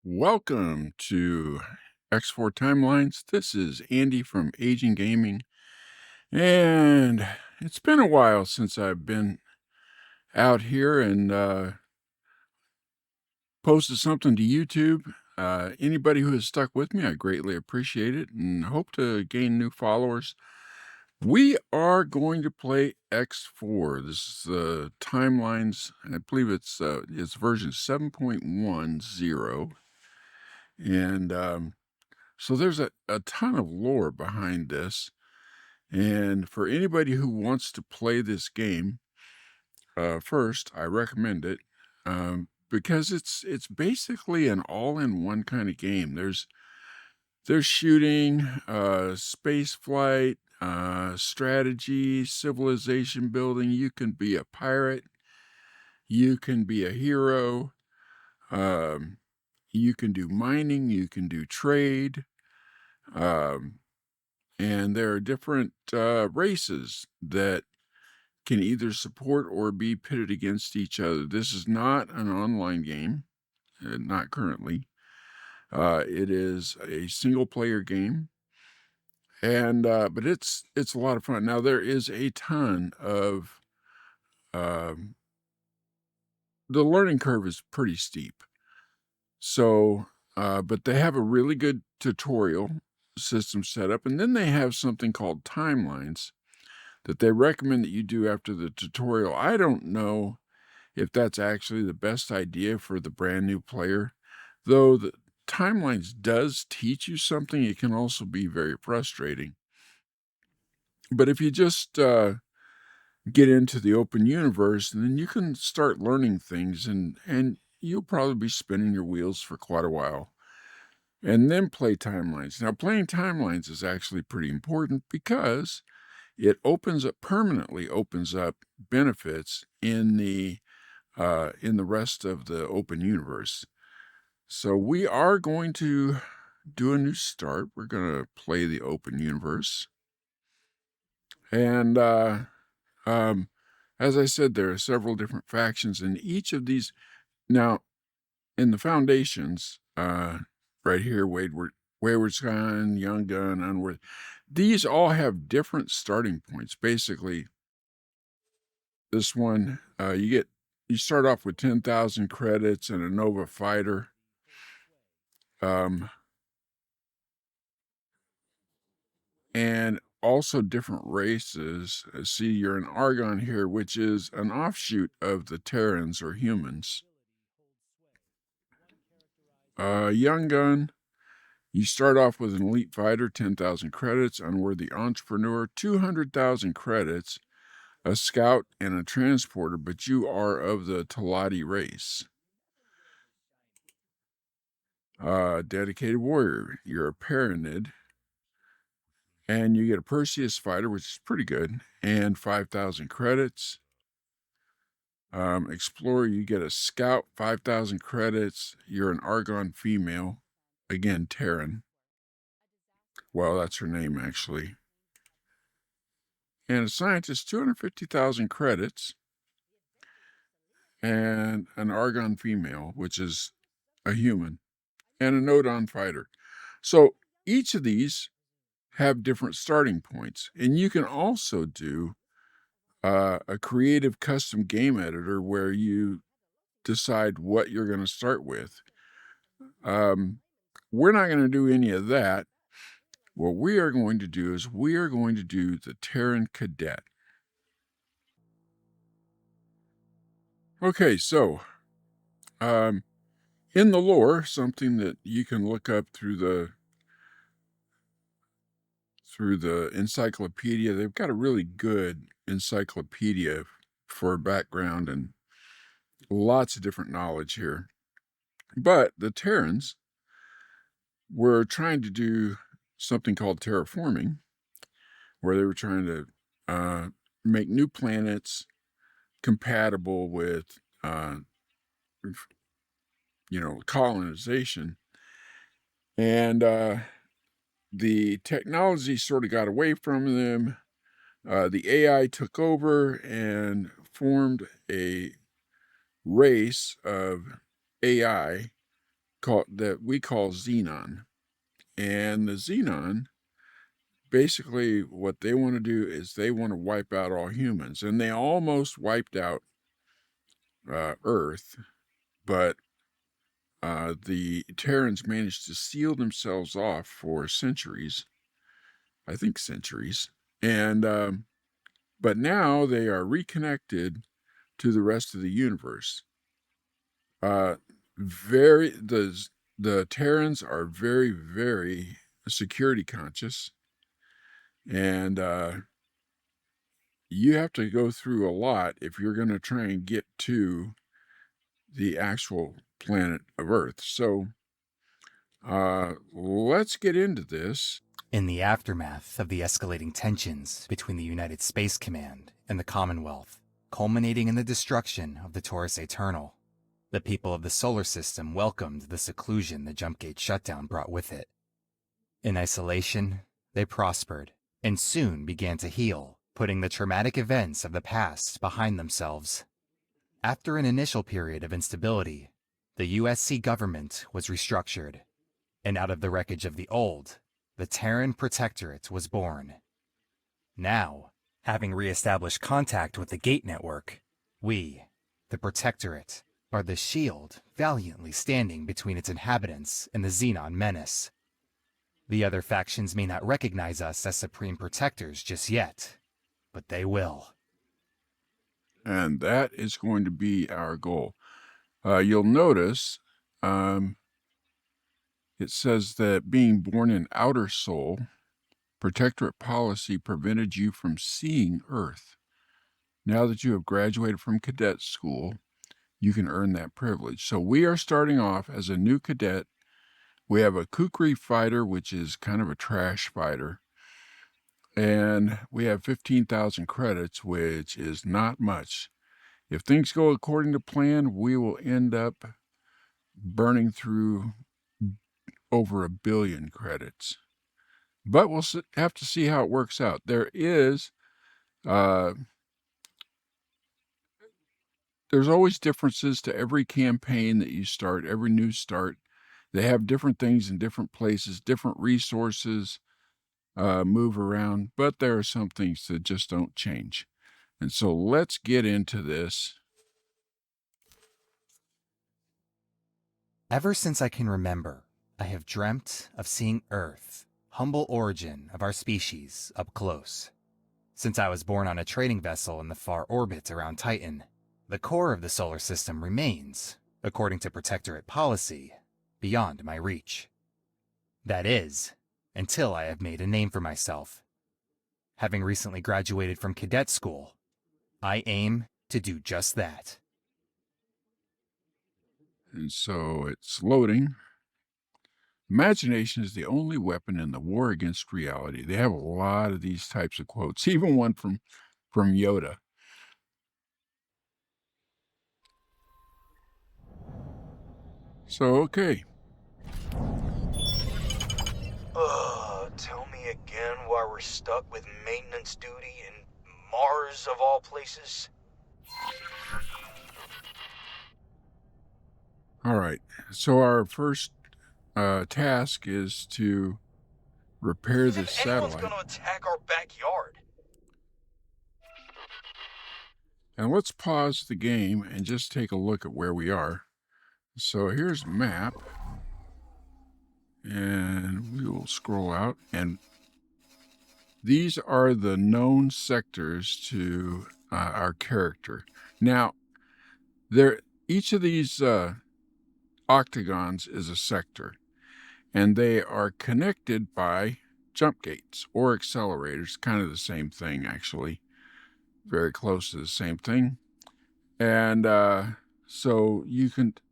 Welcome to X4 Timelines. This is Andy from Aging Gaming, and it's been a while since I've been out here and posted something to YouTube. Anybody who has stuck with me, I greatly appreciate it and hope to gain new followers. We are going to play X4. This is the Timelines, and I believe it's version 7.10, and so there's a ton of lore behind this. And for anybody who wants to play this game, first, I recommend it because it's basically an all-in-one kind of game. There's shooting, space flight, strategy, civilization building. You can be a pirate, you can be a hero, um, you can do mining, you can do trade. Um, and there are different races that can either support or be pitted against each other. This is not an online game, not currently. It is a single player game, and but it's a lot of fun. Now there is a ton of um, the learning curve is pretty steep. So, but they have a really good tutorial system set up, and then they have something called timelines that they recommend that you do after the tutorial. I don't know if that's actually the best idea for the brand new player, though the timelines does teach you something. It can also be very frustrating. But if you just get into the open universe, then you can start learning things, and you'll probably be spinning your wheels for quite a while. And then play timelines. Now, playing timelines is actually pretty important because it permanently opens up benefits in the rest of the open universe. So we are going to do a new start. We're going to play the open universe. And um, as I said, there are several different factions, and each of these now in the foundations, right here, Wayward Scion, Young Gun, Unworthy. These all have different starting points. Basically, this one, you start off with 10,000 credits and a Nova Fighter. Um, and also different races. See, you're an Argon here, which is an offshoot of the Terrans or humans. Young Gun, you start off with an Elite Fighter, 10,000 credits, Unworthy Entrepreneur, 200,000 credits, a Scout, and a Transporter, but you are of the Talati race. Dedicated Warrior, you're a Paranid, and you get a Perseus Fighter, which is pretty good, and 5,000 credits. Explorer, you get a Scout, 5,000 credits. You're an Argon female. Again, Terran. Well, that's her name, actually. And a Scientist, 250,000 credits. And an Argon female, which is a human. And a Nodon fighter. So each of these have different starting points. And you can also do a creative custom game editor where you decide what you're going to start with. We're not going to do any of that. What we are going to do is we are going to do the Terran Cadet. Okay, so in the lore, something that you can look up through the encyclopedia. They've got a really good encyclopedia for background and lots of different knowledge here. But the Terrans were trying to do something called terraforming, where they were trying to make new planets compatible with, colonization. And the technology sort of got away from them. The AI took over and formed a race of AI that we call xenon. And the xenon, basically what they want to do is they want to wipe out all humans. And they almost wiped out Earth, but the Terrans managed to seal themselves off for centuries, I think centuries. And but now they are reconnected to the rest of the universe. Very the Terrans are very, very security conscious, and you have to go through a lot if you're going to try and get to the actual planet of Earth. So let's get into this. In the aftermath of the escalating tensions between the United Space Command and the Commonwealth, culminating in the destruction of the Taurus Eternal, the people of the solar system welcomed the seclusion the Jumpgate shutdown brought with it. In isolation, they prospered and soon began to heal, putting the traumatic events of the past behind themselves. After an initial period of instability, the USC government was restructured, and out of the wreckage of the old, the Terran Protectorate was born. Now, having re-established contact with the Gate Network, we, the Protectorate, are the shield valiantly standing between its inhabitants and the Xenon menace. The other factions may not recognize us as Supreme Protectors just yet, but they will. And that is going to be our goal. You'll notice it says that being born in outer soul, Protectorate policy prevented you from seeing Earth. Now that you have graduated from cadet school, you can earn that privilege. So we are starting off as a new cadet. We have a Kukri fighter, which is kind of a trash fighter. And we have 15,000 credits, which is not much. If things go according to plan, we will end up burning through over 1 billion credits. But we'll have to see how it works out. There's always differences to every campaign that you start, every new start. They have different things in different places, different resources move around, but there are some things that just don't change. And so let's get into this. Ever since I can remember, I have dreamt of seeing Earth, humble origin of our species, up close. Since I was born on a trading vessel in the far orbit around Titan, the core of the solar system remains, according to Protectorate policy, beyond my reach. That is, until I have made a name for myself. Having recently graduated from cadet school, I aim to do just that. And so it's loading. Imagination is the only weapon in the war against reality. They have a lot of these types of quotes, even one from Yoda. So, okay. Tell me again why we're stuck with maintenance duty in Mars of all places? All right. So our first task is to repair this satellite. Anyone's gonna attack our backyard. And let's pause the game and just take a look at where we are. So here's a map. And we will scroll out. And these are the known sectors to our character. Now, each of these octagons is a sector. And they are connected by jump gates or accelerators. Kind of the same thing, actually. Very close to the same thing. And so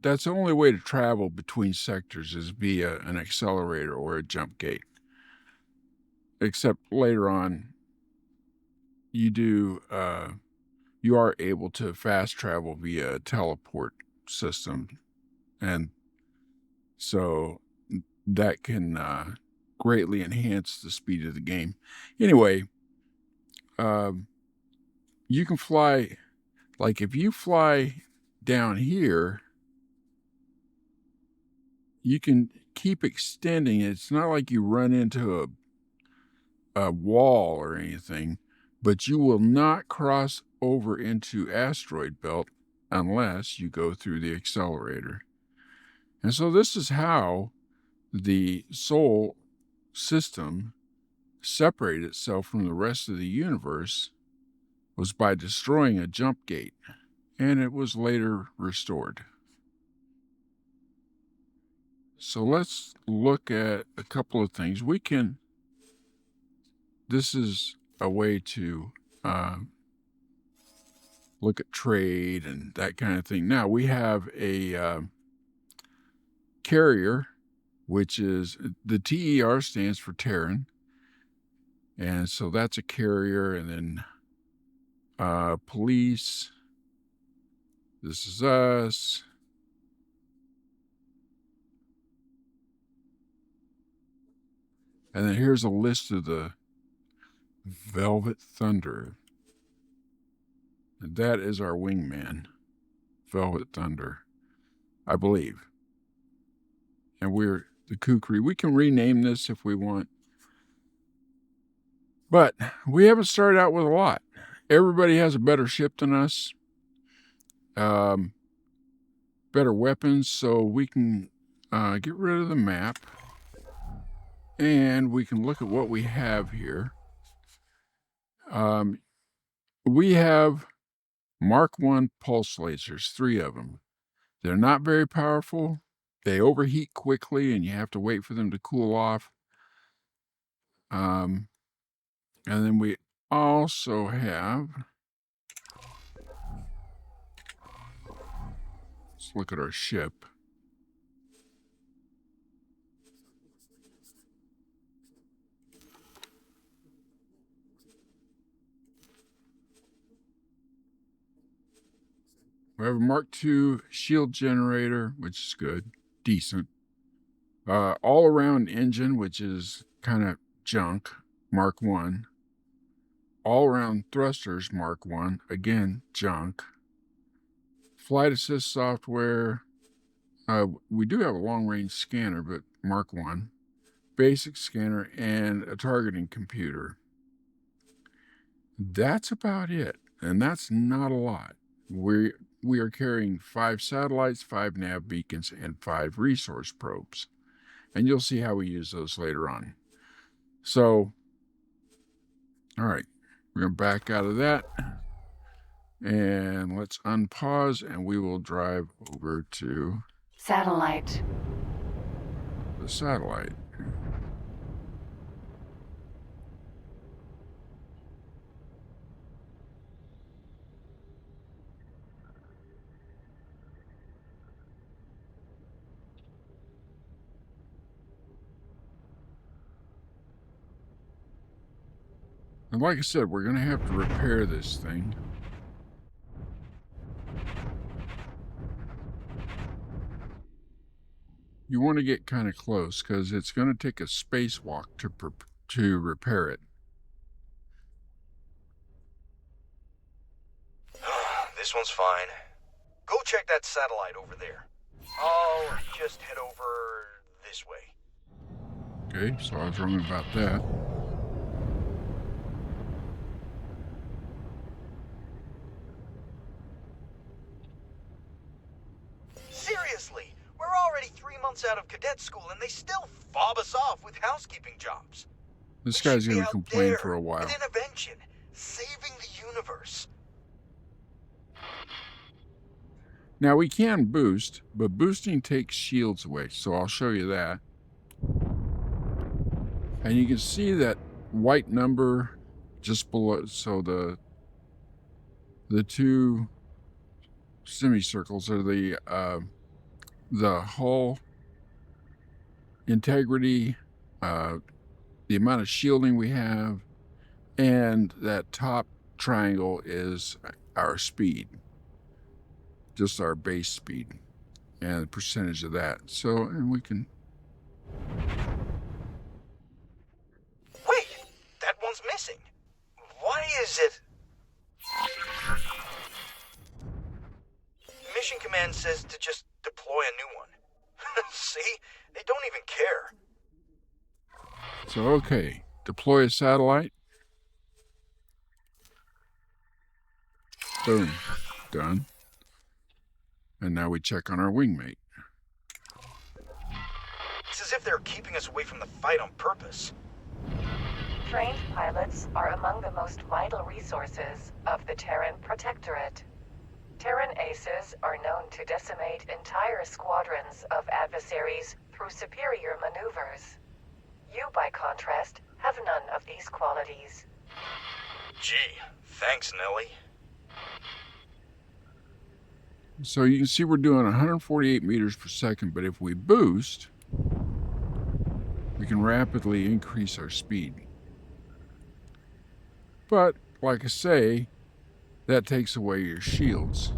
that's the only way to travel between sectors is via an accelerator or a jump gate. Except later on, you are able to fast travel via a teleport system. And so that can greatly enhance the speed of the game. Anyway, you can fly, like if you fly down here, you can keep extending it. It's not like you run into a wall or anything, but you will not cross over into asteroid belt unless you go through the accelerator. And so this is how the Sol system separated itself from the rest of the universe, was by destroying a jump gate, and it was later restored. So let's look at a couple of things. This is a way to look at trade and that kind of thing. Now we have a carrier, which is, the TER stands for Terran. And so that's a carrier, and then police. This is us. And then here's a list of the Velvet Thunder. And that is our wingman, Velvet Thunder, I believe. And we're the Kukri. We can rename this if we want. But we haven't started out with a lot. Everybody has a better ship than us. Better weapons, so we can get rid of the map. And we can look at what we have here. We have Mark I pulse lasers, 3 of them. They're not very powerful. They overheat quickly, and you have to wait for them to cool off. And then we also have, let's look at our ship. We have a Mark II shield generator, which is good, decent. All-around engine, which is kind of junk, Mark I. All-around thrusters, Mark I, again, junk. Flight assist software. We do have a long-range scanner, but Mark I. Basic scanner and a targeting computer. That's about it, and that's not a lot. We are carrying 5 satellites, 5 nav beacons, and 5 resource probes. And you'll see how we use those later on. So, all right, we're going to back out of that. And let's unpause, and we will drive over to Satellite. the satellite. And like I said, we're going to have to repair this thing. You want to get kind of close, because it's going to take a spacewalk to repair it. This one's fine. Go check that satellite over there. I'll just head over this way. Okay, so I was wrong about that. Seriously, we're already 3 months out of cadet school and they still fob us off with housekeeping jobs. This We guy's should be going to out complain there for a while. with intervention, saving the universe. Now, we can boost, but boosting takes shields away, so I'll show you that. And you can see that white number just below, so the 2 semicircles are the hull integrity, the amount of shielding we have, and that top triangle is our speed, just our base speed, and the percentage of that. So, and we can... Wait, that one's missing. Why is it? Mission Command says to just deploy a new one. See? They don't even care. So, okay, deploy a satellite. Boom. Done. And now we check on our wingmate. It's as if they're keeping us away from the fight on purpose. Trained pilots are among the most vital resources of the Terran Protectorate. Terran aces are known to decimate entire squadrons of adversaries through superior maneuvers. You, by contrast, have none of these qualities. Gee, thanks, Nellie. So you can see we're doing 148 meters per second, but if we boost, we can rapidly increase our speed. But, like I say, that takes away your shields.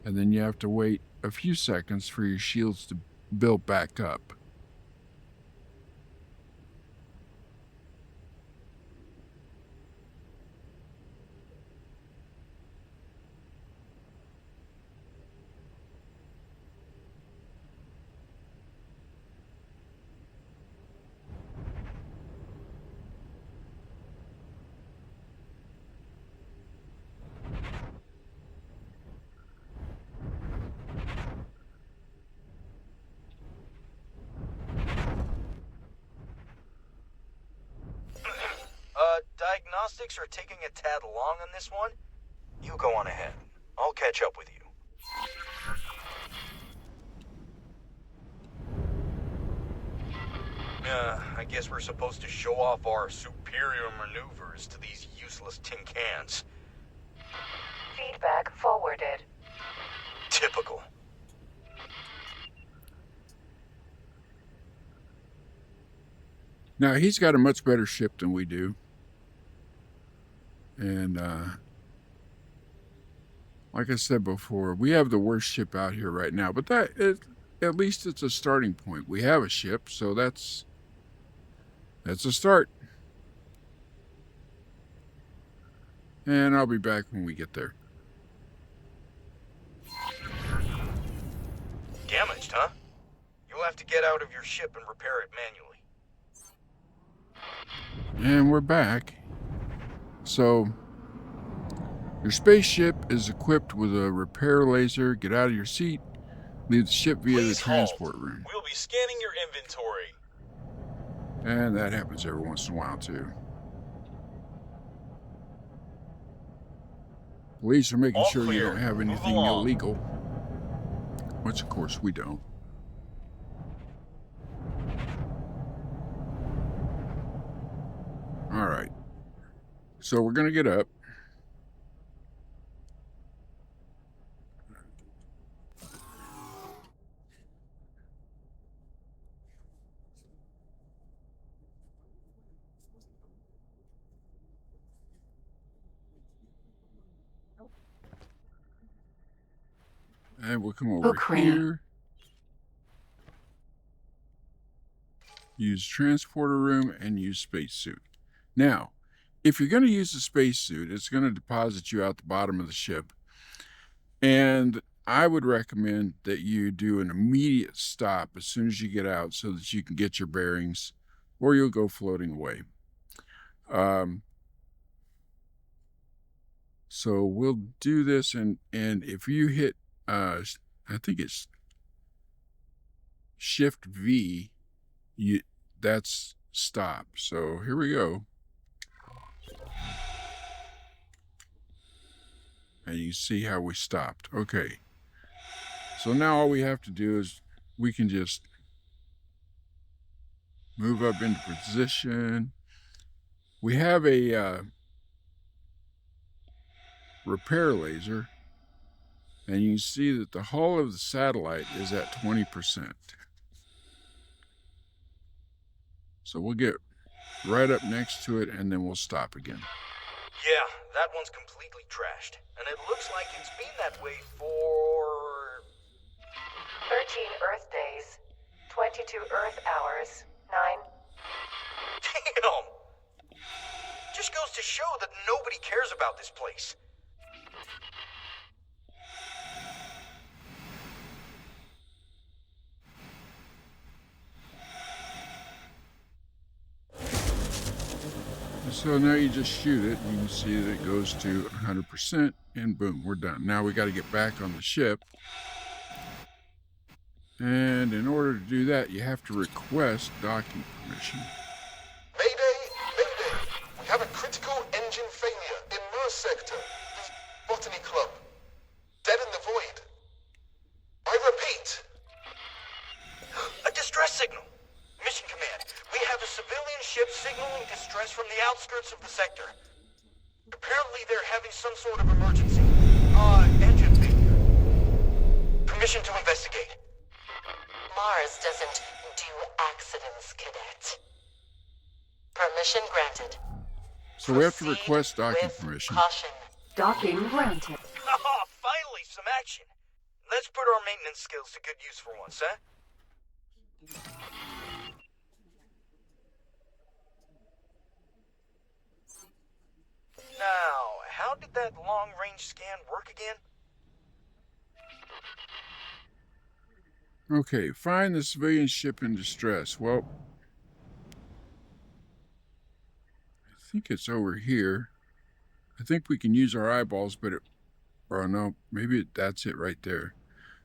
And then you have to wait a few seconds for your shields to build back up. Diagnostics are taking a tad long on this one. You go on ahead. I'll catch up with you. I guess we're supposed to show off our superior maneuvers to these useless tin cans. Feedback forwarded. Typical. Now, he's got a much better ship than we do. And, like I said before, we have the worst ship out here right now. But at least it's a starting point. We have a ship, so that's a start. And I'll be back when we get there. Damaged, huh? You'll have to get out of your ship and repair it manually. And we're back. So, your spaceship is equipped with a repair laser. Get out of your seat. Leave the ship via the transport room. We'll be scanning your inventory. And that happens every once in a while, too. Police are making All sure clear. you don't have Move anything along. illegal. Which, of course, we don't. All right. So we're going to get up. And we'll come over here. Use transporter room and use spacesuit. Now, if you're going to use the spacesuit, it's going to deposit you out the bottom of the ship. And I would recommend that you do an immediate stop as soon as you get out so that you can get your bearings, or you'll go floating away. So we'll do this, and if you hit, I think it's Shift V, that's stop. So here we go. And you see how we stopped. Okay. So now all we have to do is we can just move up into position. We have a repair laser, and you can see that the hull of the satellite is at 20%. So we'll get right up next to it, and then we'll stop again. Yeah, that one's completely trashed. And it looks like it's been that way for... 13 Earth days, 22 Earth hours, 9. Damn! Just goes to show that nobody cares about this place. So now you just shoot it, and you can see that it goes to 100%, and boom, we're done. Now we got to get back on the ship. And in order to do that, you have to request docking permission. Mayday! Mayday! We have a critical engine failure in Mars Sector. Botany Club. Dead in the void. I repeat. A distress signal. Mission Command, we have a civilian ship signaling distress from the outskirts of the sector. Apparently they're having some sort of emergency. Engine failure. Permission to investigate. Mars doesn't do accidents, Cadet. Permission granted. So we have to Proceed request docking with permission. caution. Docking granted. Oh, finally some action. Let's put our maintenance skills to good use for once, huh? Now, how did that long-range scan work again? Okay, find the civilian ship in distress. Well, I think it's over here. I think we can use our eyeballs, but or no, maybe that's it right there.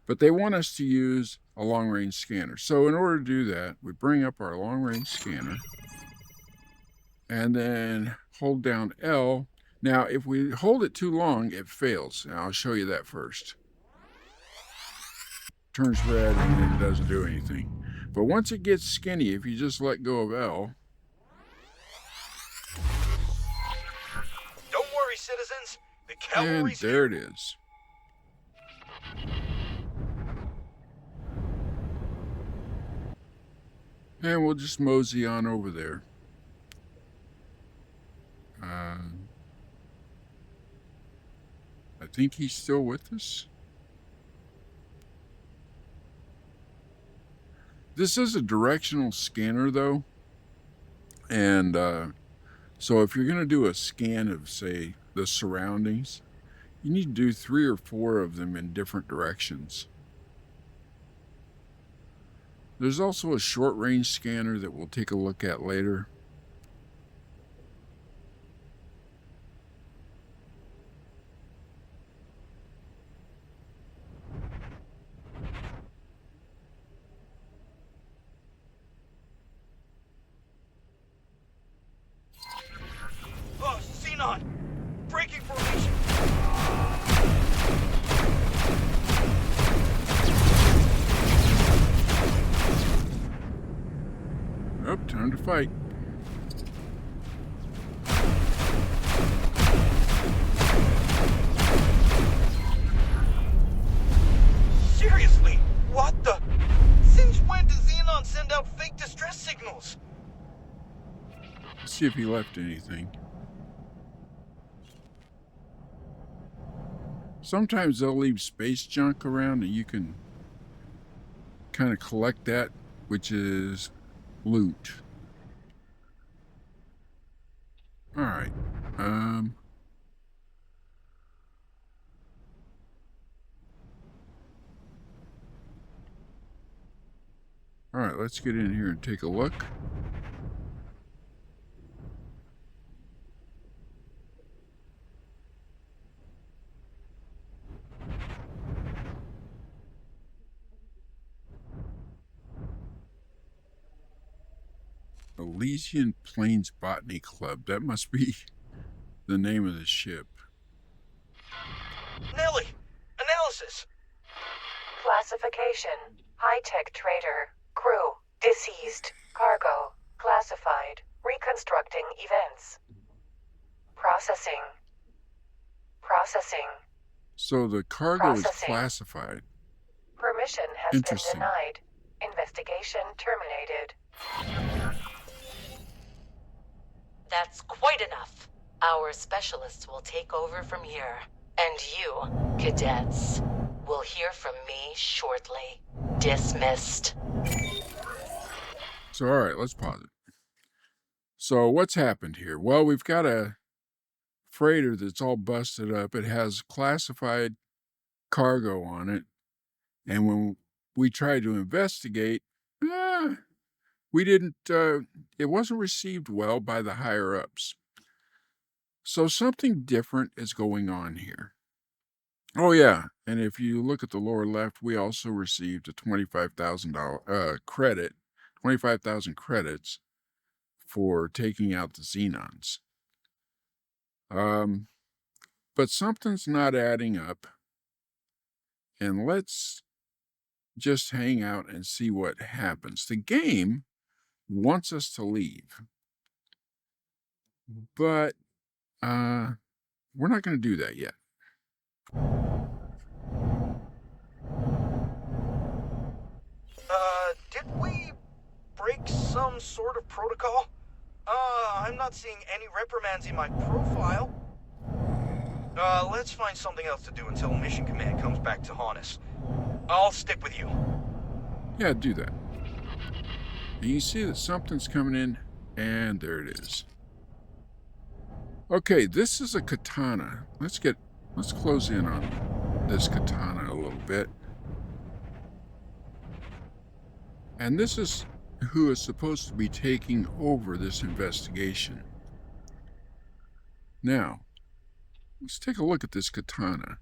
But they want us to use a long-range scanner. So in order to do that, we bring up our long-range scanner and then hold down L. Now, if we hold it too long, it fails. Now, I'll show you that first. Turns red and then it doesn't do anything. But once it gets skinny, if you just let go of L. Don't worry, citizens. The And cavalry's there it is. And we'll just mosey on over there. I think he's still with us. This is a directional scanner, though. And so if you're going to do a scan of, say, the surroundings, you need to do 3 or 4 of them in different directions. There's also a short-range scanner that we'll take a look at later. Oh, Xenon! Breaking formation! Oh, time to fight. Seriously, what the? Since when does Xenon send out fake distress signals? Let's see if he left anything. Sometimes they'll leave space junk around and you can kind of collect that, which is loot. All right. All right, let's get in here and take a look. Elysian Plains Botany Club. That must be the name of the ship. Nelly! Analysis! Classification. High-tech trader. Crew. Deceased. Cargo. Classified. Reconstructing events. Processing. Processing. So the cargo is Processing. classified. Permission has been Interesting. denied. Investigation terminated. That's quite enough. Our specialists will take over from here. And you, cadets, will hear from me shortly. Dismissed. So, all right, let's pause it. So what's happened here? Well, we've got a freighter that's all busted up. It has classified cargo on it. And when we tried to investigate, we didn't, it wasn't received well by the higher ups. So something different is going on here. Oh yeah, and if you look at the lower left, we also received a $25,000 credit, 25,000 credits for taking out the xenons. Um, but something's not adding up, and let's just hang out and see what happens. The game wants us to leave, but we're not going to do that yet. Did we break some sort of protocol? I'm not seeing any reprimands in my profile. Let's find something else to do until Mission Command comes back to haunt us. I'll stick with you. Yeah, do that. And you see that something's coming in, and there it is. Okay, this is a katana. Let's close in on this katana a little bit. And this is who is supposed to be taking over this investigation. Now, let's take a look at this katana.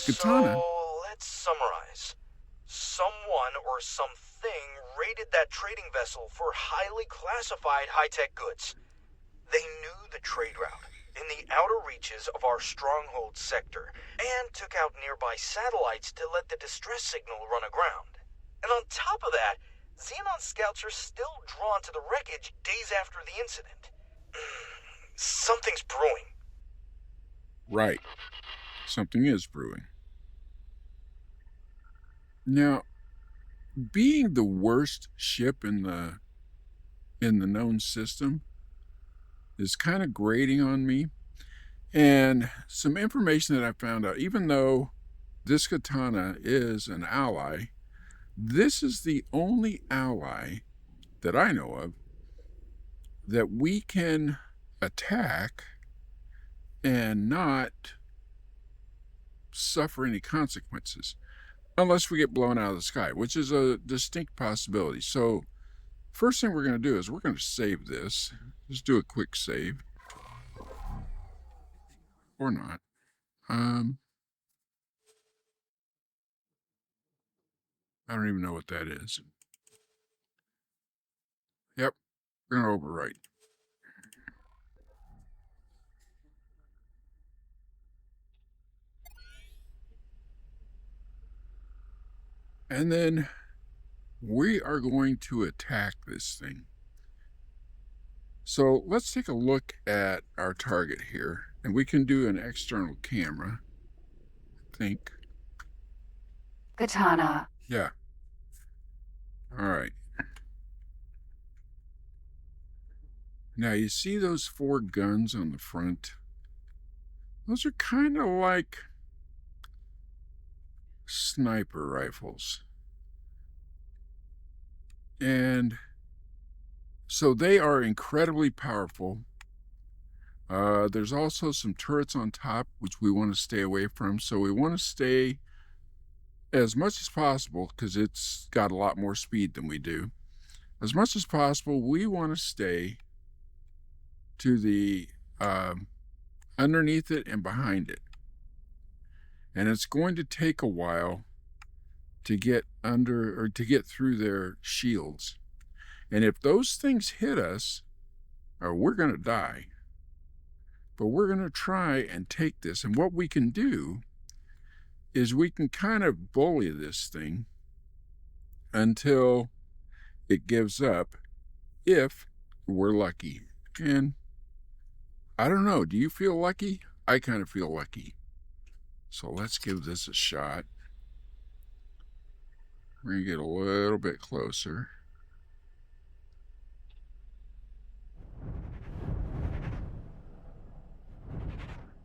Katana? So, let's summarize. Someone or something raided that trading vessel for highly classified high-tech goods. They knew the trade route in the outer reaches of our stronghold sector and took out nearby satellites to let the distress signal run aground. And on top of that, Xenon scouts are still drawn to the wreckage days after the incident. Something's brewing. Right. Something is brewing. Now, being the worst ship in the known system is kind of grating on me. And some information that I found out, even though this katana is an ally, this is the only ally that I know of that we can attack and not suffer any consequences unless we get blown out of the sky, which is a distinct possibility. So first thing we're going to do is we're going to save this. Just do a quick save. Or not. I don't even know what that is. Yep, we're going to overwrite. And then we are going to attack this thing. So let's take a look at our target here. And we can do an external camera, I think. Katana. Yeah. All right. Now you see those 4 guns on the front? Those are kind of like sniper rifles. And so they are incredibly powerful. There's also some turrets on top, which we want to stay away from. So we want to stay as much as possible, because it's got a lot more speed than we do. As much as possible, we want to stay to the underneath it and behind it. And it's going to take a while to get under or to get through their shields. And if those things hit us, we're going to die. But we're going to try and take this. And what we can do is we can kind of bully this thing until it gives up, if we're lucky. And I don't know, do you feel lucky? I kind of feel lucky. So let's give this a shot. We're going to get a little bit closer.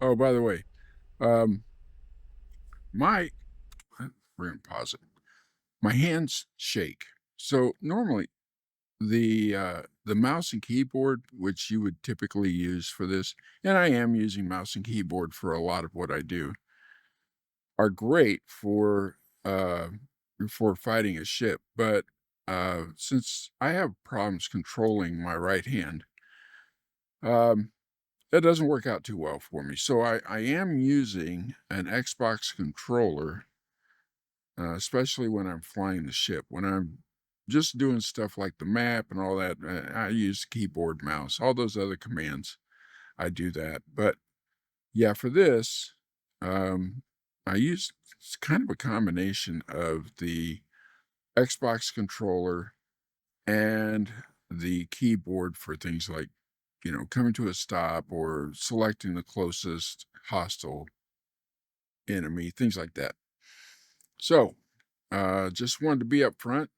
Oh, by the way, we're going to pause it. My hands shake. So normally the mouse and keyboard, which you would typically use for this, and I am using mouse and keyboard for a lot of what I do, are great for fighting a ship. But since I have problems controlling my right hand, that doesn't work out too well for me. So I am using an Xbox controller, especially when I'm flying the ship. When I'm just doing stuff like the map and all that, I use keyboard, mouse, all those other commands. I do that. But yeah, for this, um, I use it's kind of a combination of the Xbox controller and the keyboard for things like, coming to a stop or selecting the closest hostile enemy, things like that. So, just wanted to be upfront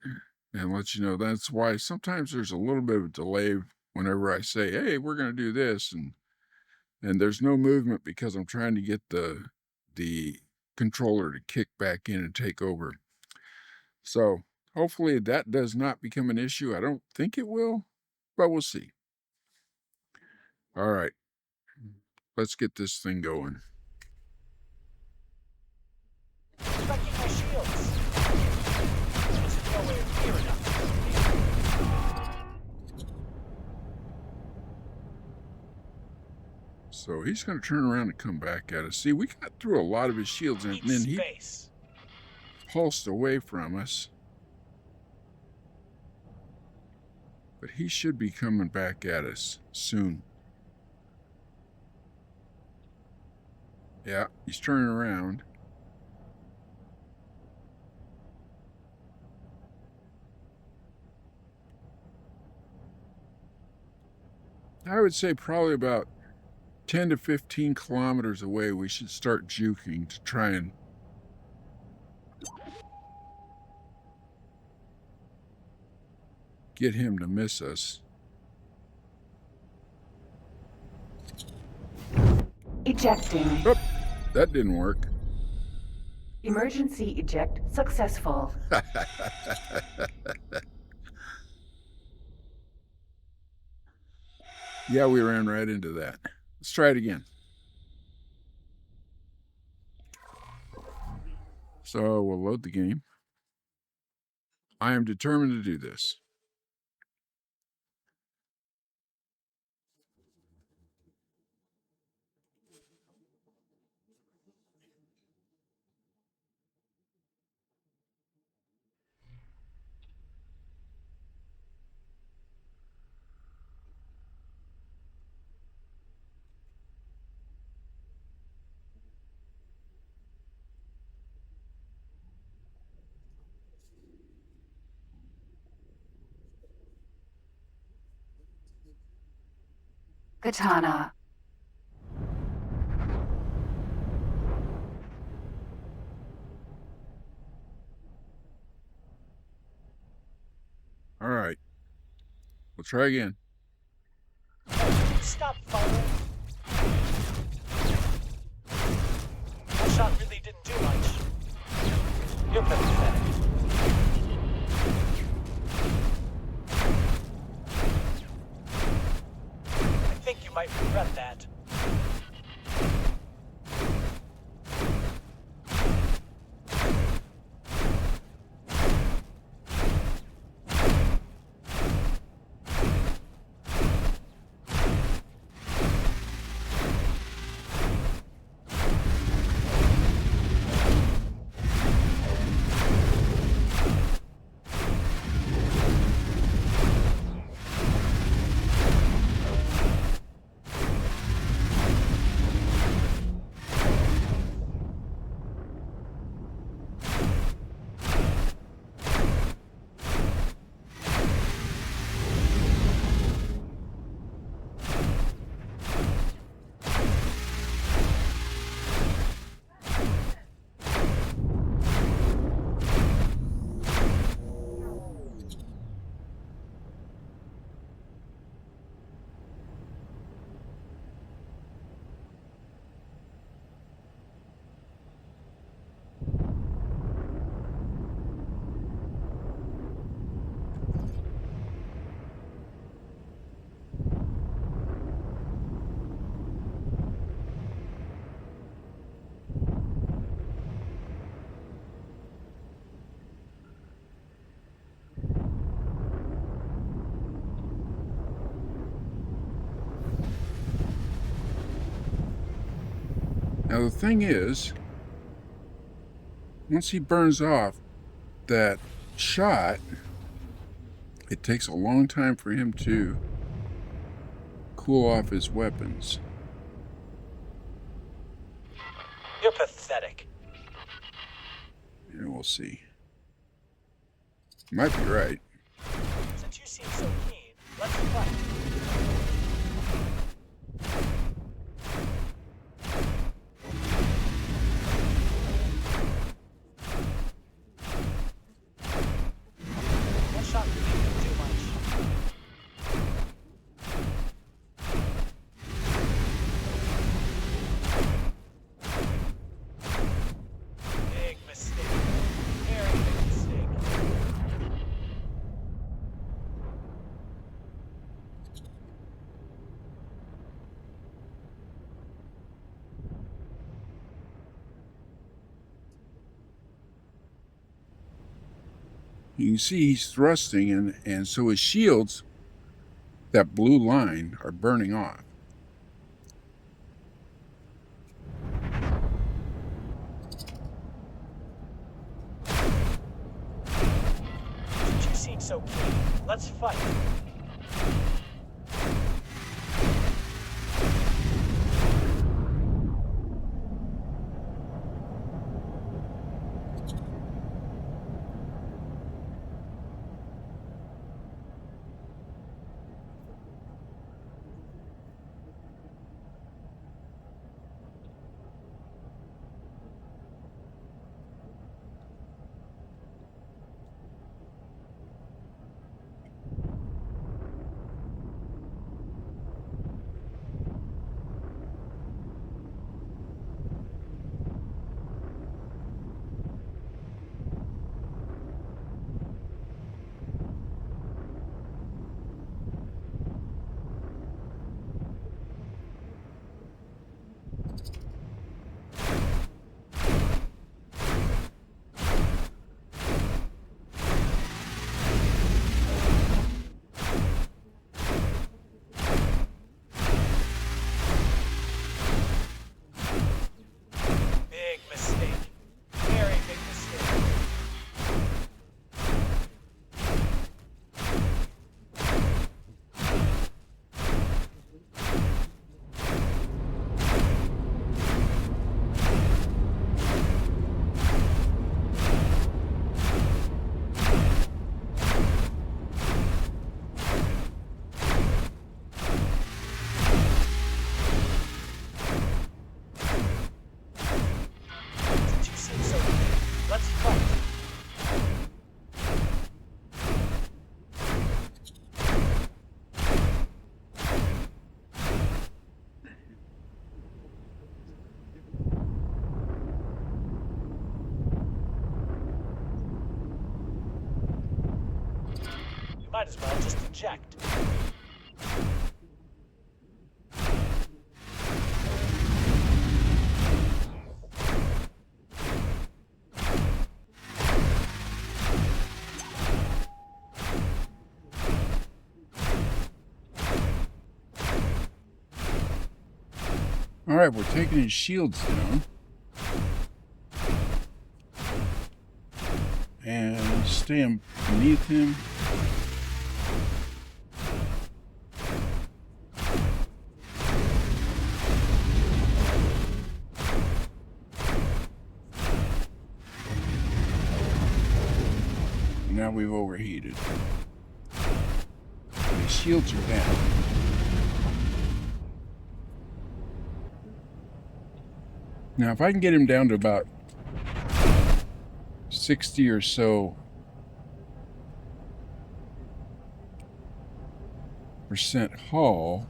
and let you know that's why sometimes there's a little bit of a delay whenever I say, "Hey, we're going to do this," and there's no movement because I'm trying to get the controller to kick back in and take over. So, hopefully that does not become an issue. I don't think it will, but we'll see. All right, let's get this thing going. Wrecking my shields. There's nowhere near enough. So he's going to turn around and come back at us. See, we got through a lot of his shields, and Need then he space. pulsed away from us. But he should be coming back at us soon. Yeah, he's turning around. I would say probably about 10 to 15 kilometers away, we should start juking to try and get him to miss us. Ejecting. Oop, that didn't work. Emergency eject successful. Yeah, we ran right into that. Let's try it again. So we'll load the game. I am determined to do this. Katana. All right. We'll try again. Stop firing. That shot really didn't do much. You're pathetic. I think you might regret that. Now the thing is, once he burns off that shot, it takes a long time for him to cool off his weapons. You're pathetic. And we'll see. Might be right. Since you seem so keen, let's fight. One shot really didn't do much. Big mistake. Very big mistake. You can see he's thrusting, and so his shields, that blue line, are burning off. Since you seem so keen, let's fight. Big mistake. Very big mistake. Since you seem so keen, let's fight. You might as well just eject. All right, we're taking his shields down. And staying beneath him. Now we've overheated. His shields are down. Now, if I can get him down to about 60 or so percent hull,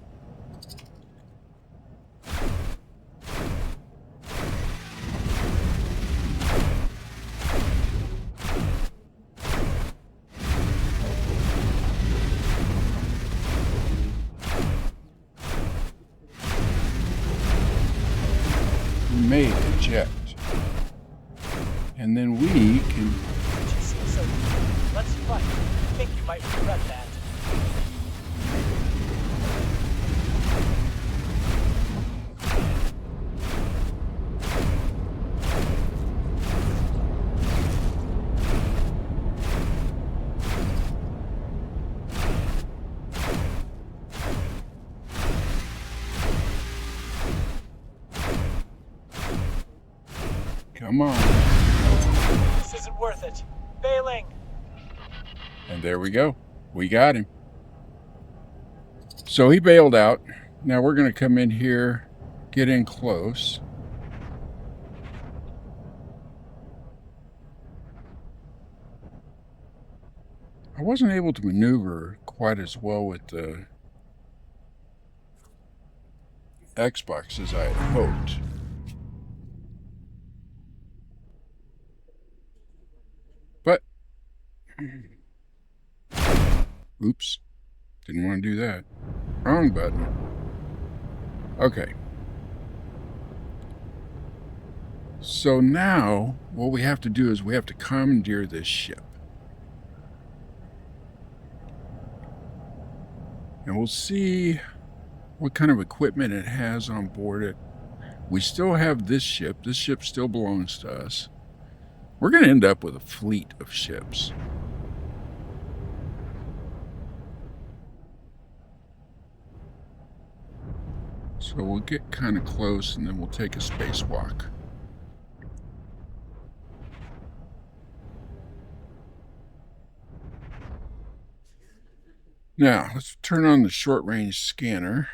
we may eject. And then we can... Since you seem so keen, let's fight. I think you might regret that. Come on. This isn't worth it. Bailing. And there we go. We got him. So he bailed out. Now we're going to come in here, get in close. I wasn't able to maneuver quite as well with the Xbox as I had hoped. But, oops, didn't want to do that. Wrong button. Okay. So now, what we have to do is we have to commandeer this ship. And we'll see what kind of equipment it has on board it. We still have this ship. This ship still belongs to us. We're going to end up with a fleet of ships. So we'll get kind of close and then we'll take a spacewalk. Now, let's turn on the short-range scanner.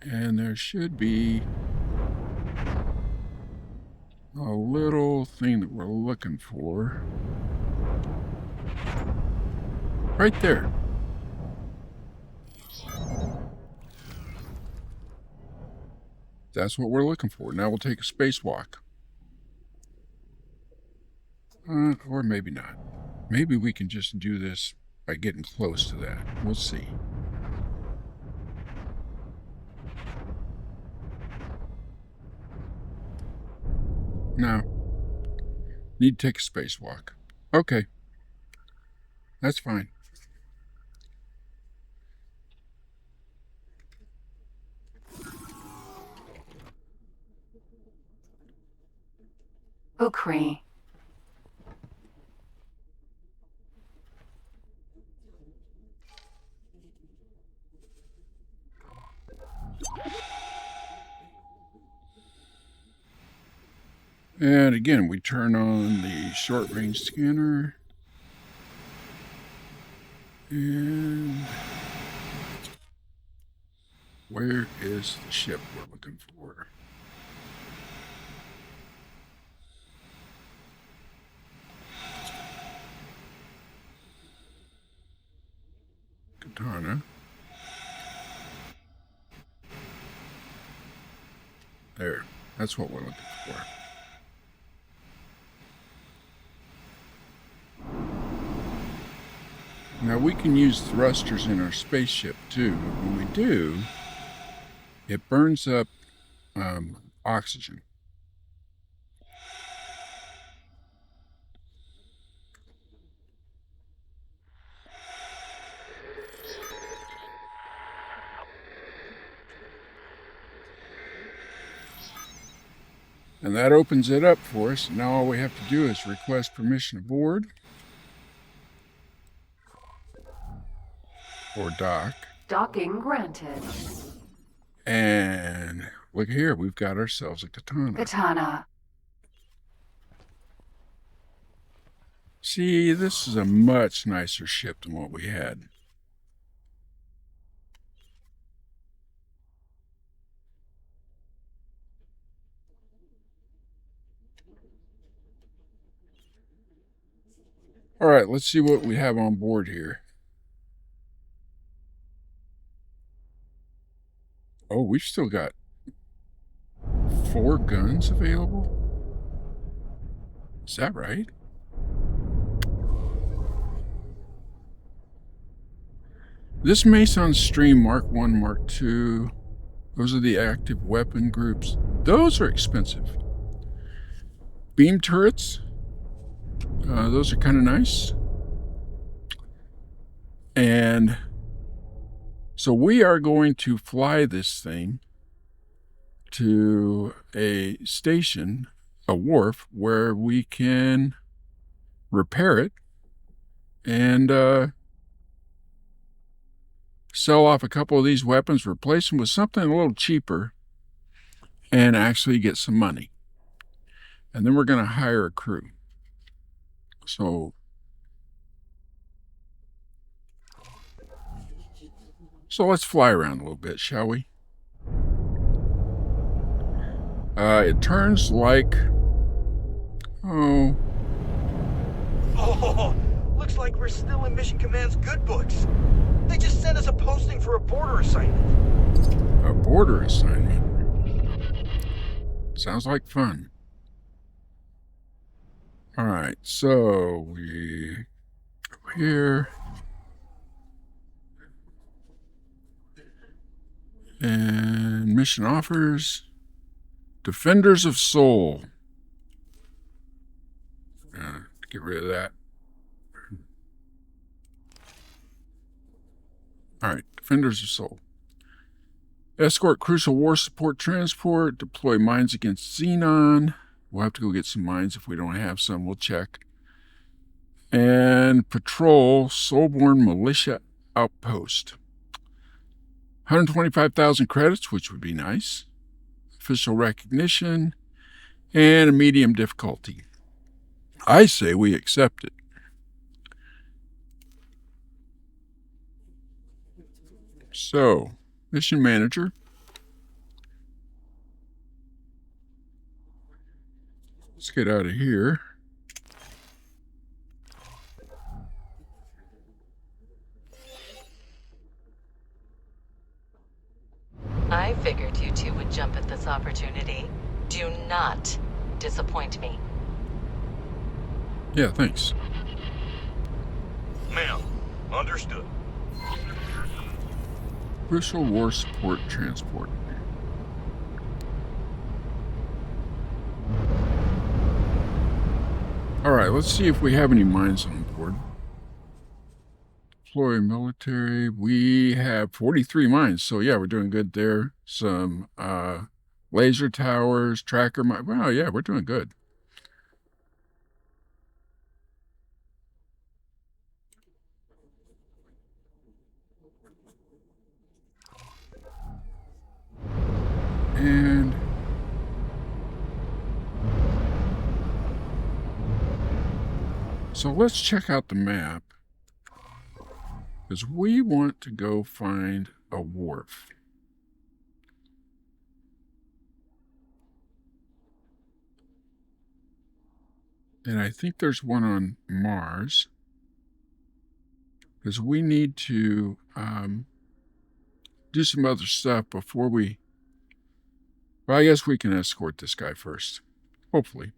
And there should be a little thing that we're looking for. Right there. That's what we're looking for. Now we'll take a spacewalk. Or maybe not. Maybe we can just do this by getting close to that. We'll see. No. Need to take a spacewalk. Okay. That's fine. Ukri. And again, we turn on the short-range scanner. And where is the ship we're looking for? Katana. There. That's what we're looking for. Now we can use thrusters in our spaceship too, but when we do, it burns up oxygen. And that opens it up for us. Now all we have to do is request permission to board. Or dock. Docking granted. And look here, we've got ourselves a katana. Katana. See, this is a much nicer ship than what we had. All right, let's see what we have on board here. Oh, we've still got 4 guns available? Is that right? This Mason Stream Mark 1, Mark 2, those are the active weapon groups. Those are expensive. Beam turrets, those are kind of nice. And so we are going to fly this thing to a station, a wharf, where we can repair it and sell off a couple of these weapons, replace them with something a little cheaper, and actually get some money. And then we're going to hire a crew. So let's fly around a little bit, shall we? It turns like... Oh, Looks like we're still in Mission Command's good books. They just sent us a posting for a border assignment. a border assignment. Sounds like fun. All right, so we go here. And mission offers. Defenders of Soul. Get rid of that. All right, Defenders of Soul. Escort crucial war support transport. Deploy mines against Xenon. We'll have to go get some mines if we don't have some. We'll check. And patrol Soulborn Militia Outpost. 125,000 credits, which would be nice. Official recognition. And a medium difficulty. I say we accept it. So, mission manager. Let's get out of here. I figured you two would jump at this opportunity. Do not disappoint me. Yeah, thanks. Ma'am, understood. Crucial war support transport. All right, let's see if we have any mines on board. Deploy military. We have 43 mines, so yeah, we're doing good there. Some laser towers, tracker mine. Well, yeah, we're doing good. And so let's check out the map, because we want to go find a wharf. And I think there's one on Mars, because we need to do some other stuff before we... Well, I guess we can escort this guy first, hopefully.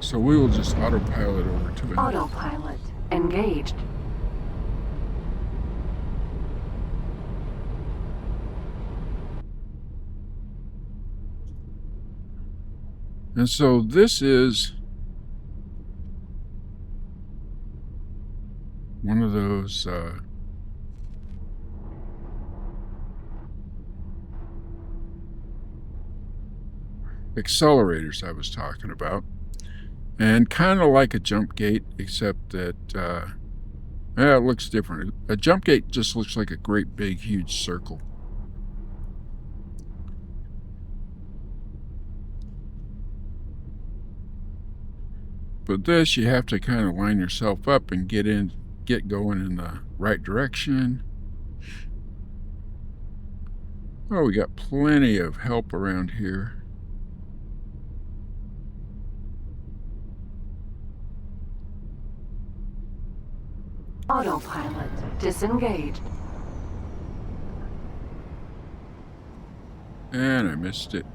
So we will just autopilot over to it. Autopilot engaged. And so this is one of those accelerators I was talking about. And kind of like a jump gate, except that it looks different. A jump gate just looks like a great big huge circle. But this, you have to kind of line yourself up and get going in the right direction. Oh, we got plenty of help around here. Autopilot disengaged. And I missed it.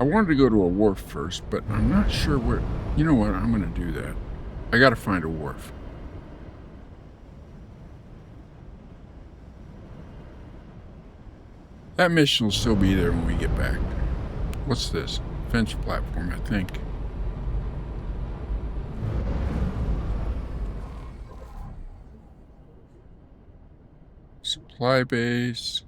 I wanted to go to a wharf first, but I'm not sure where. You know what? I'm going to do that. I got to find a wharf. That mission will still be there when we get back. What's this? Fence platform, I think. Supply base.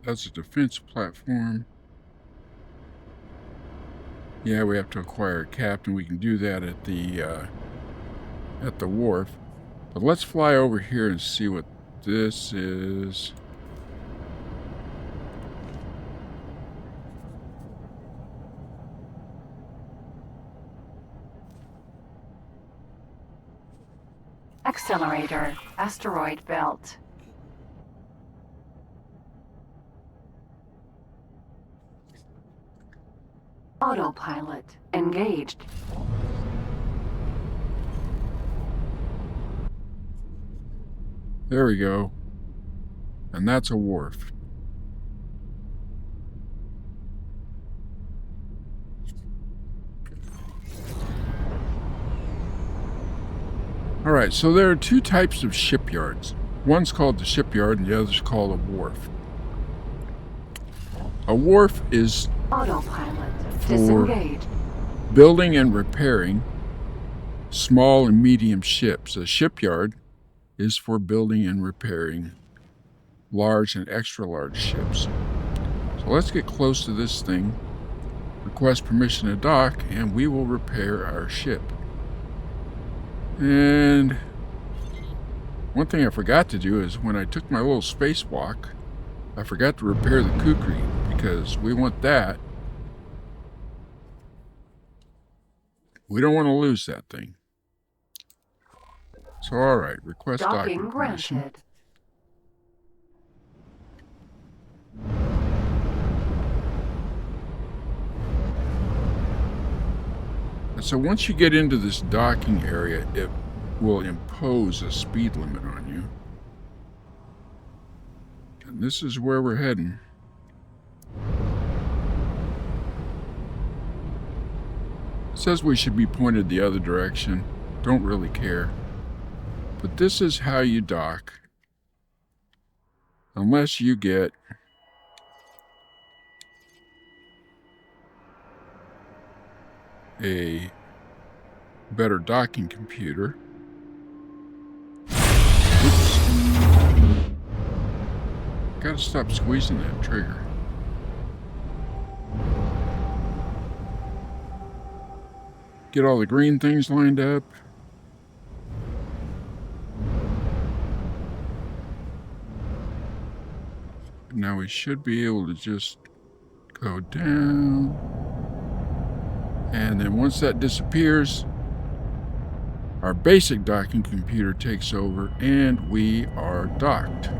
That's a defense platform. Yeah, we have to acquire a captain. We can do that at the wharf. But let's fly over here and see what this is. Accelerator, asteroid belt. Autopilot, engaged. There we go. And that's a wharf. All right, so there are two types of shipyards. One's called the shipyard and the other's called a wharf. A wharf is Autopilot, for disengaged. building and repairing small and medium ships. A shipyard is for building and repairing large and extra large ships. So let's get close to this thing, request permission to dock, and we will repair our ship. And one thing I forgot to do is when I took my little spacewalk, I forgot to repair the kukri because we want that. We don't want to lose that thing. So, all right, request Docking docking permission. granted. And so once you get into this docking area, it will impose a speed limit on you. And this is where we're heading. It says we should be pointed the other direction. Don't really care. But this is how you dock. Unless you get a better docking computer. Oops. Gotta stop squeezing that trigger. Get all the green things lined up. Now we should be able to just go down. And then once that disappears, our basic docking computer takes over and we are docked.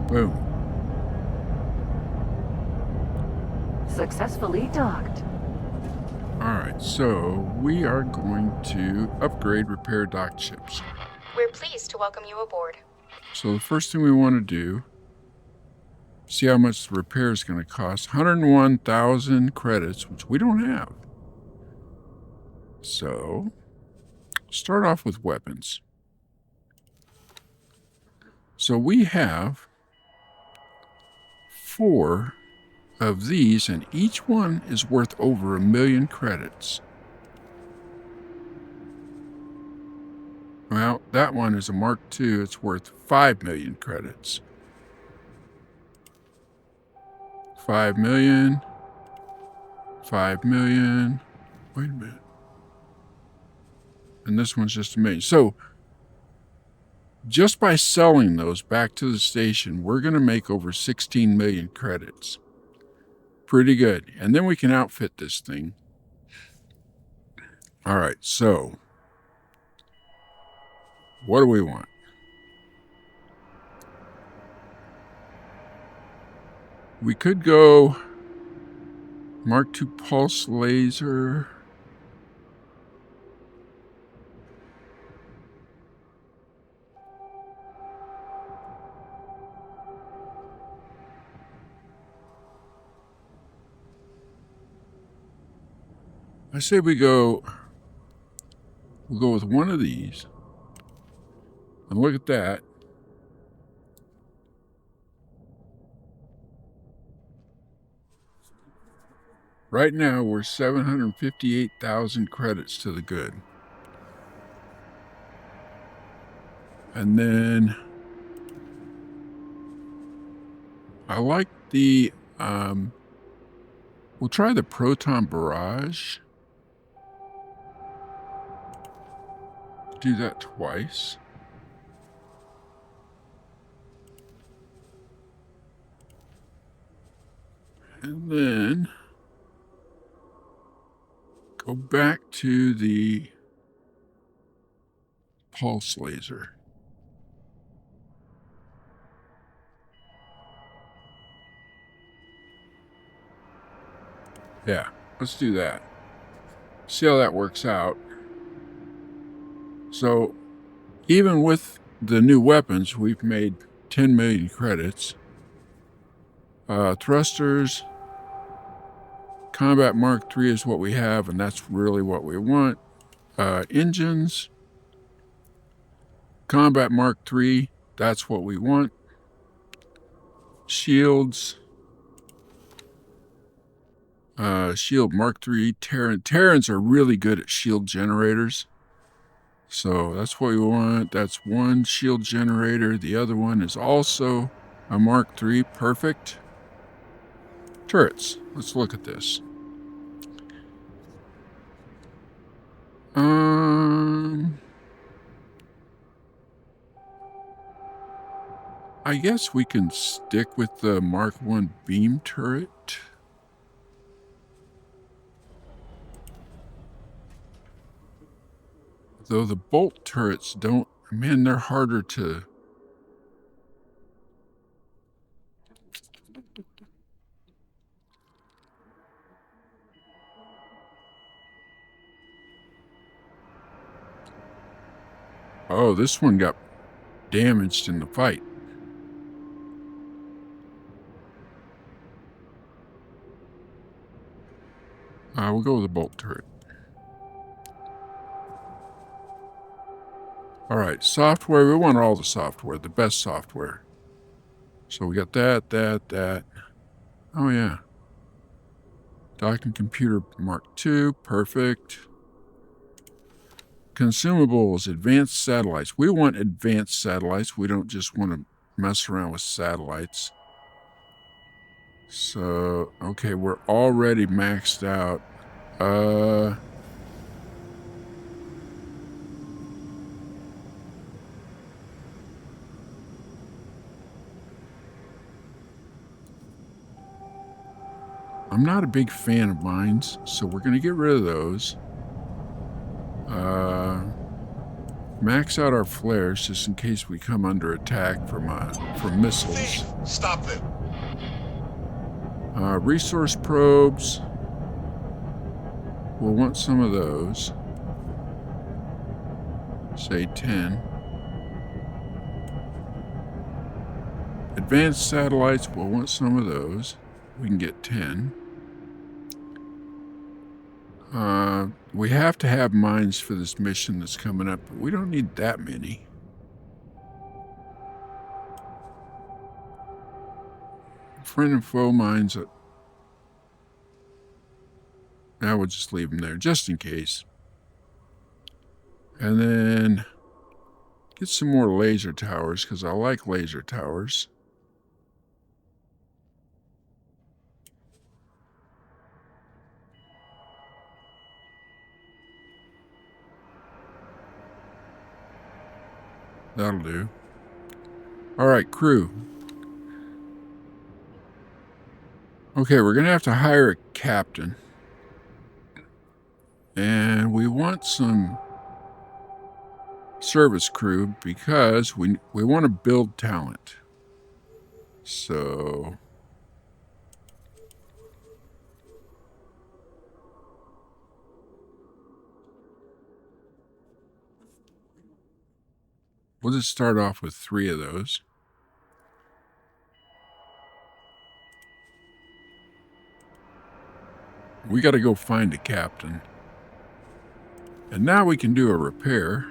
Boom. Successfully docked. Alright, so we are going to upgrade repair docked ships. We're pleased to welcome you aboard. So the first thing we want to do, see how much the repair is going to cost. 101,000 credits, which we don't have. So, start off with weapons. So we have 4 of these, and each one is worth over 1,000,000 credits. Well, that one is a Mark II. It's worth 5,000,000 credits. 5,000,000. 5,000,000. Wait a minute. And this one's just 1,000,000. So, just by selling those back to the station, we're going to make over 16,000,000 credits. Pretty good. And then we can outfit this thing. All right, so what do we want? We could go Mark II pulse laser. I say we'll go with one of these. And look at that. Right now, we're 758,000 credits to the good. And then I like the, we'll try the proton barrage. Do that twice. And then go back to the pulse laser. Yeah, let's do that. See how that works out. So even with the new weapons, we've made 10 million credits. Thrusters, Combat Mark III is what we have, and that's really what we want. Engines, Combat Mark III, that's what we want. Shields, Shield Mark III, Terran. Terrans are really good at shield generators. So that's what we want. That's one shield generator. The other one is also a Mark III. Perfect. Turrets. Let's look at this. I guess we can stick with the Mark I beam turret. Though the bolt turrets don't, man, they're harder to... Oh, this one got damaged in the fight. We'll go with the bolt turret. All right, software. We want all the software, the best software. So we got that. Oh, yeah. Docking computer Mark II. Perfect. Consumables, advanced satellites. We want advanced satellites. We don't just want to mess around with satellites. So, okay, we're already maxed out. I'm not a big fan of mines, so we're going to get rid of those. Max out our flares just in case we come under attack from missiles. Thief, stop them. Resource probes. We'll want some of those. Say 10. Advanced satellites, we'll want some of those. We can get 10. We have to have mines for this mission that's coming up, but we don't need that many. Friend and foe mines. Now we'll just leave them there, just in case. And then get some more laser towers, because I like laser towers. That'll do. All right, crew. Okay, we're going to have to hire a captain. And we want some service crew because we want to build talent. So We'll just start off with 3 of those. We got to go find a captain. And now we can do a repair.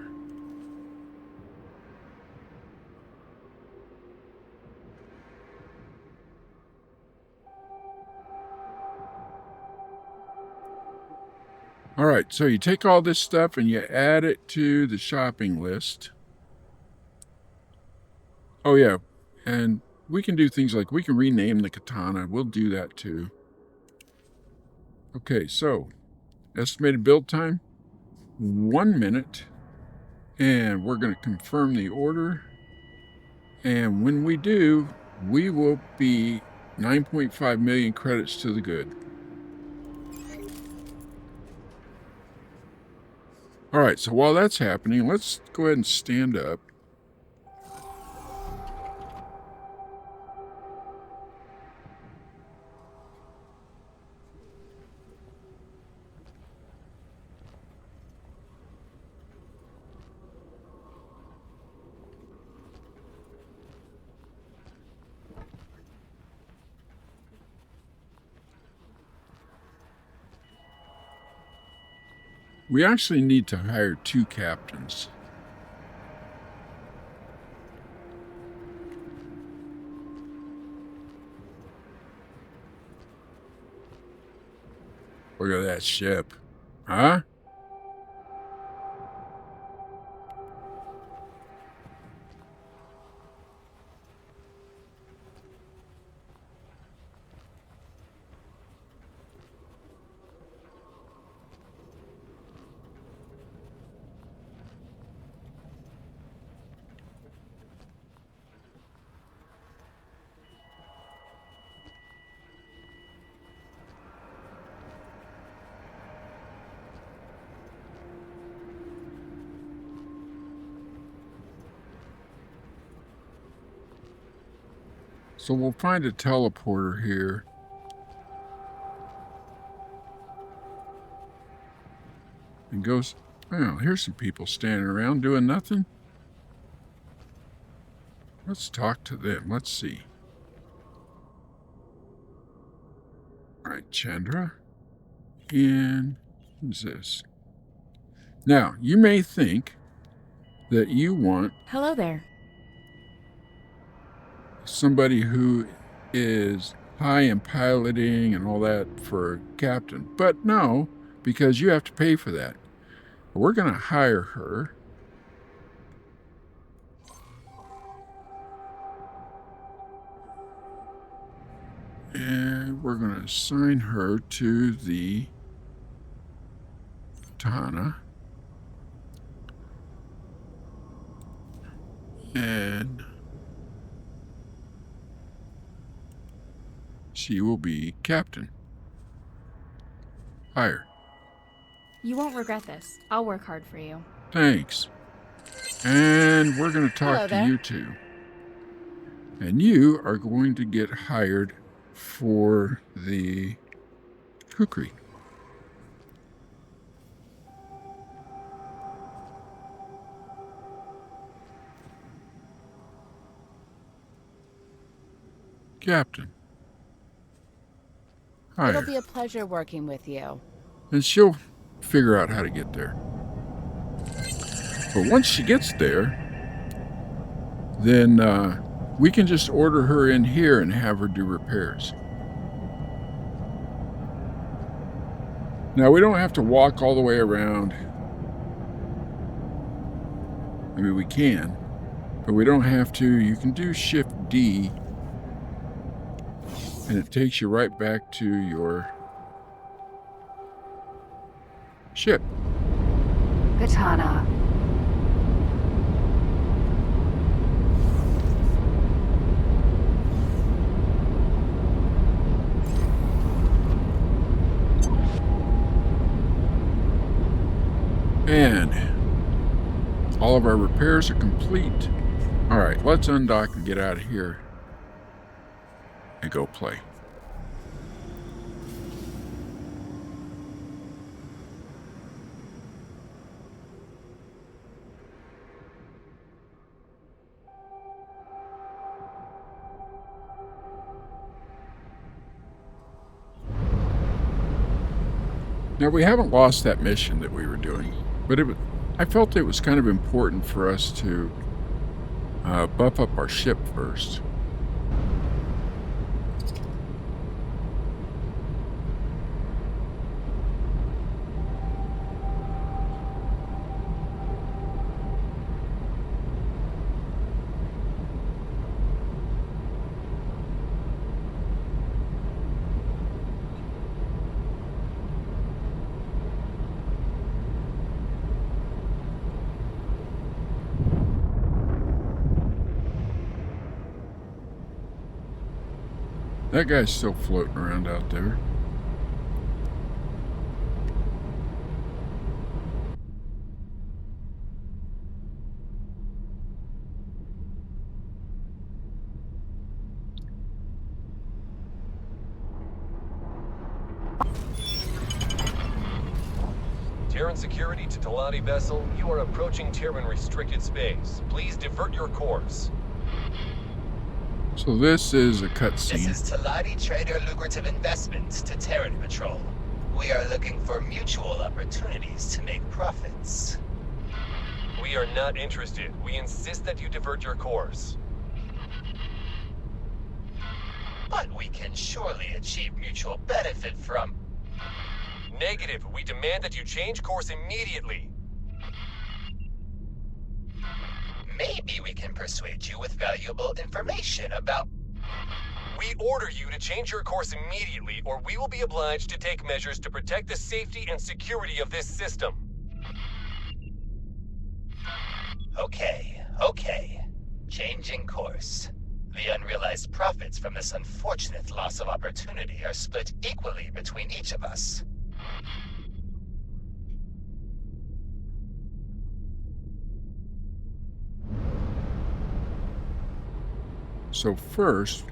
All right, so you take all this stuff and you add it to the shopping list. Oh, yeah, and we can do things like we can rename the katana. We'll do that too. Okay, so estimated build time, 1 minute. And we're going to confirm the order. And when we do, we will be 9.5 million credits to the good. All right, so while that's happening, let's go ahead and stand up. We actually need to hire 2 captains. Look at that ship. Huh? So we'll find a teleporter here. And goes, oh, here's some people standing around doing nothing. Let's talk to them. Let's see. All right, Chandra. And who's this? Now, you may think that you want Hello there. somebody who is high in piloting and all that for a captain. But no, because you have to pay for that. We're going to hire her. And we're going to assign her to the katana. And she will be captain. Hire. You won't regret this. I'll work hard for you. Thanks. And we're going to talk Hello to there. you two. And you are going to get hired for the kukri. Captain. Hire. It'll be a pleasure working with you. And she'll figure out how to get there. But once she gets there, then we can just order her in here and have her do repairs. Now, we don't have to walk all the way around. I mean, we can, but we don't have to. You can do Shift D, and it takes you right back to your ship. Katana. And all of our repairs are complete. All right, let's undock and get out of here and go play. Now, we haven't lost that mission that we were doing, but I felt it was kind of important for us to buff up our ship first. That guy's still floating around out there. Terran security to Talati vessel, you are approaching Terran restricted space. Please divert your course. So this is a This cutscene. is Talati Trader Lucrative Investments to Terran Patrol. We are looking for mutual opportunities to make profits. We are not interested. We insist that you divert your course. But we can surely achieve mutual benefit from... Negative. We demand that you change course immediately. Maybe we can persuade you with valuable information about... We order you to change your course immediately, or we will be obliged to take measures to protect the safety and security of this system. Okay. Changing course. The unrealized profits from this unfortunate loss of opportunity are split equally between each of us. So first,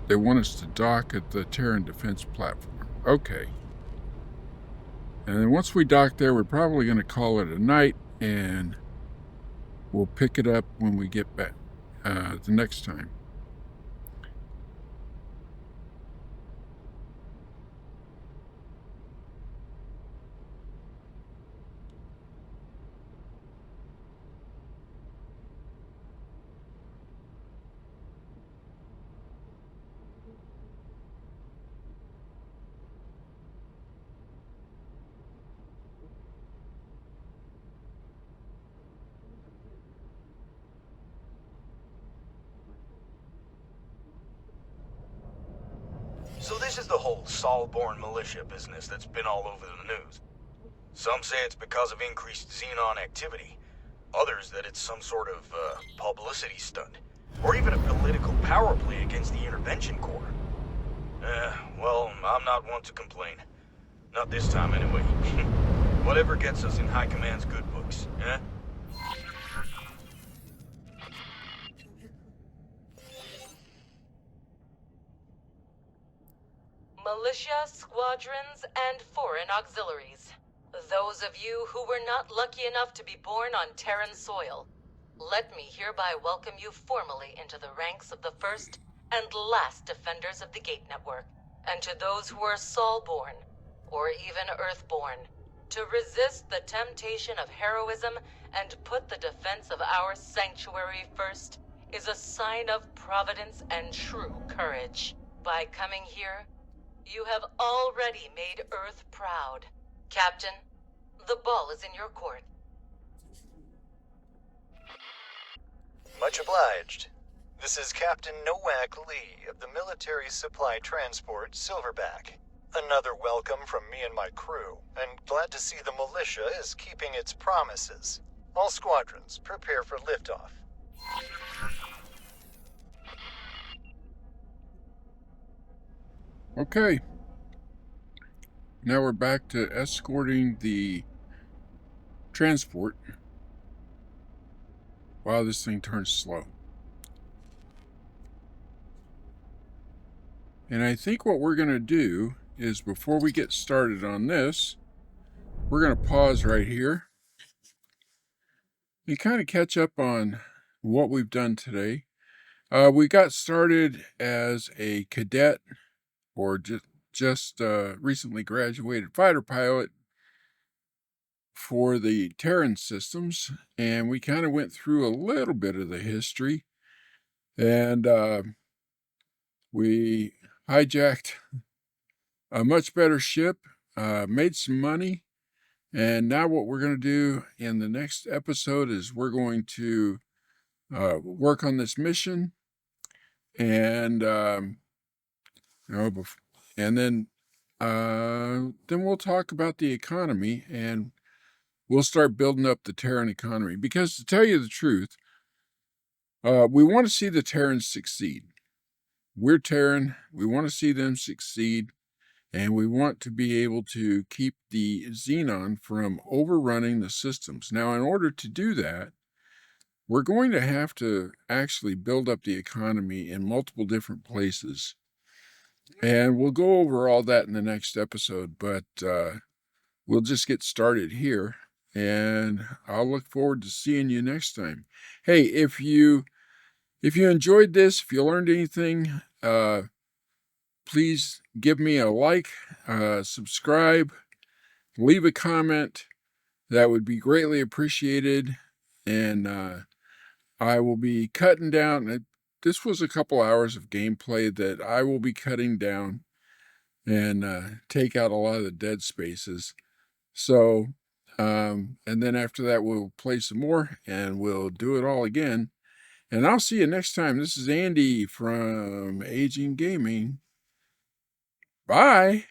they want us to dock at the Terran defense platform. Okay. And then once we dock there, we're probably going to call it a night, and we'll pick it up when we get back the next time. So this is the whole Solborn militia business that's been all over the news. Some say it's because of increased Xenon activity. Others that it's some sort of publicity stunt. Or even a political power play against the Intervention Corps. Well, I'm not one to complain. Not this time, anyway. Whatever gets us in High Command's good books, eh? Militia, squadrons, and foreign auxiliaries. Those of you who were not lucky enough to be born on Terran soil, let me hereby welcome you formally into the ranks of the first and last defenders of the Gate Network, and to those who are Solborn, or even Earthborn, to resist the temptation of heroism and put the defense of our sanctuary first is a sign of providence and true courage. By coming here, you have already made Earth proud. Captain, the ball is in your court. Much obliged. This is Captain Nowak Lee of the Military Supply Transport Silverback. Another welcome from me and my crew, and glad to see the militia is keeping its promises. All squadrons, prepare for liftoff. Okay. Now we're back to escorting the transport while this thing turns slow. And I think what we're going to do is, before we get started on this, we're going to pause right here and kind of catch up on what we've done today. We got started as a cadet, or just recently graduated fighter pilot for the Terran systems, and we kind of went through a little bit of the history, and we hijacked a much better ship, made some money, and now what we're going to do in the next episode is we're going to work on this mission, and you know, and then we'll talk about the economy, and we'll start building up the Terran economy. Because to tell you the truth, we want to see the Terrans succeed. We're Terran. We want to see them succeed, and we want to be able to keep the Xenon from overrunning the systems. Now, in order to do that, we're going to have to actually build up the economy in multiple different places. And we'll go over all that in the next episode, but we'll just get started here. And I'll look forward to seeing you next time. Hey, if you enjoyed this, if you learned anything, please give me a like, subscribe, leave a comment. That would be greatly appreciated. And I will be cutting down. This was a couple hours of gameplay that I will be cutting down and take out a lot of the dead spaces. So, and then after that, we'll play some more and we'll do it all again. And I'll see you next time. This is Andy from Aging Gaming. Bye.